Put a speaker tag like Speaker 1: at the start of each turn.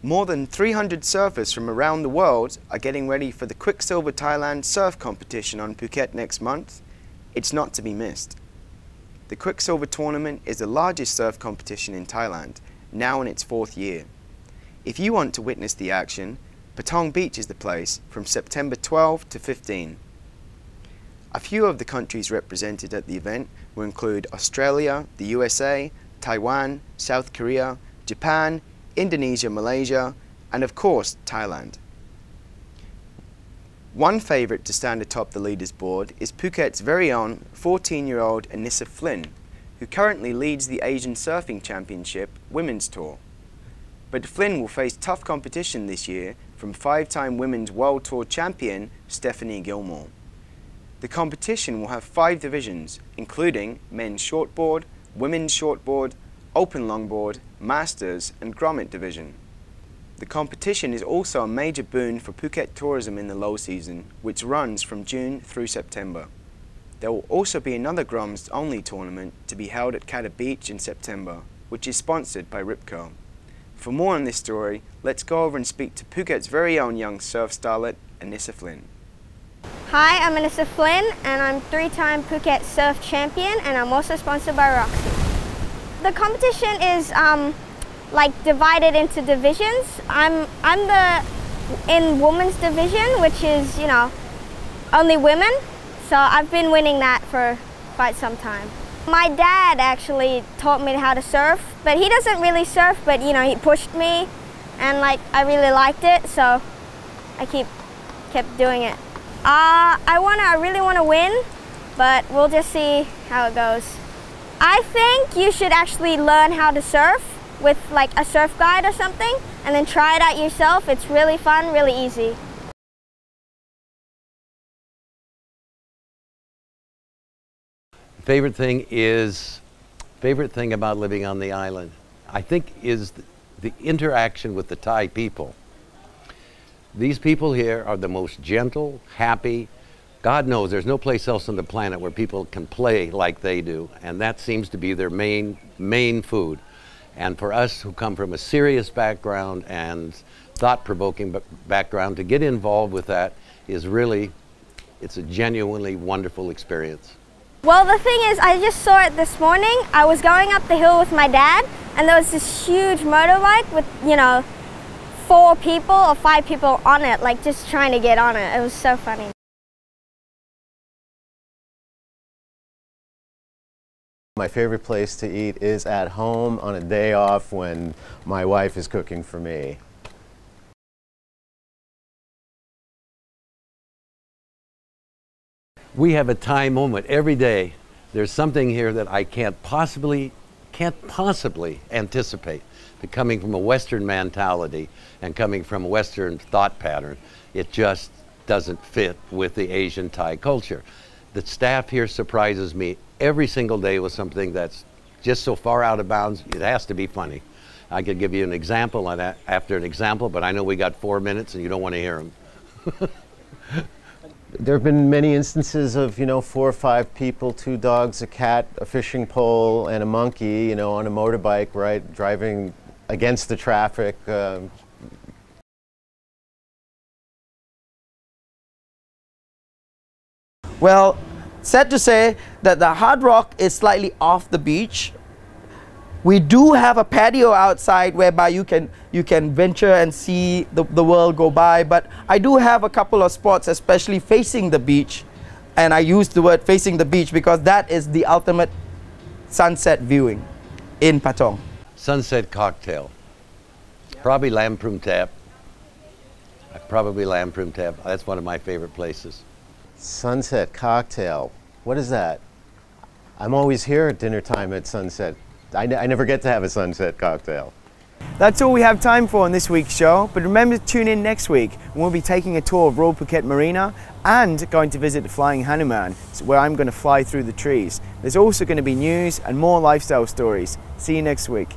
Speaker 1: More than 300 surfers from around the world are getting ready for the Quicksilver Thailand surf competition on Phuket next month. It's not to be missed. The Quicksilver tournament is the largest surf competition in Thailand, now in its 4th year. If you want to witness the action, Patong Beach is the place from September 12 to 15. A few of the countries represented at the event will include Australia, the USA, Taiwan, South Korea, Japan, Indonesia, Malaysia, and of course, Thailand. One favourite to stand atop the leaders board is Phuket's very own 14-year-old Anissa Flynn, who currently leads the Asian Surfing Championship Women's Tour. But Flynn will face tough competition this year from 5-time Women's World Tour champion Stephanie Gilmore. The competition will have 5 divisions, including men's shortboard, women's shortboard, open longboard, masters and grommet division. The competition is also a major boon for Phuket tourism in the low season, which runs from June through September. There will also be another Groms only tournament to be held at Kata Beach in September, which is sponsored by Ripco. For more on this story, let's go over and speak to Phuket's very own young surf starlet, Anissa Flynn.
Speaker 2: Hi, I'm Anissa Flynn and I'm 3-time Phuket surf champion and I'm also sponsored by Roxy. The competition is like divided into divisions. I'm in women's division, which is, you know, only women. So I've been winning that for quite some time. My dad actually taught me how to surf, but he doesn't really surf, but you know, he pushed me and like I really liked it, so I kept doing it. I really want to win, but we'll just see how it goes. I think you should actually learn how to surf with like a surf guide or something and then try it out yourself. It's really fun, really easy.
Speaker 3: Favorite thing about living on the island, I think, is the interaction with the Thai people. These people here are the most gentle, happy. God knows there's no place else on the planet where people can play like they do, and that seems to be their main food. And for us who come from a serious background and thought-provoking background, to get involved with that is really, it's a genuinely wonderful experience.
Speaker 2: Well, the thing is, I just saw it this morning. I was going up the hill with my dad, and there was this huge motorbike with, you know, 4 people or 5 people on it, like just trying to get on it. It was so funny.
Speaker 4: My favorite place to eat is at home on a day off when my wife is cooking for me.
Speaker 3: We have a Thai moment every day. There's something here that I can't possibly anticipate. But coming from a Western mentality and coming from a Western thought pattern, it just doesn't fit with the Asian Thai culture. The staff here surprises me every single day with something that's just so far out of bounds, it has to be funny. I could give you an example after an example, but I know we got 4 minutes and you don't want to hear them.
Speaker 4: There have been many instances of, you know, 4 or 5 people, 2 dogs, a cat, a fishing pole, and a monkey, you know, on a motorbike, right, driving against the traffic.
Speaker 5: Well, sad to say that the Hard Rock is slightly off the beach. We do have a patio outside whereby you can venture and see the world go by, but I do have a couple of spots especially facing the beach, and I use the word facing the beach because that is the ultimate sunset viewing in Patong.
Speaker 3: Sunset cocktail, probably Lamprey Tap. That's one of my favorite places.
Speaker 4: Sunset cocktail, what is that? I'm always here at dinner time at sunset. I never get to have a sunset cocktail.
Speaker 1: That's all we have time for on this week's show, but remember to tune in next week when we'll be taking a tour of Royal Phuket Marina and going to visit the Flying Hanuman, where I'm going to fly through the trees. There's also going to be news and more lifestyle stories. See you next week.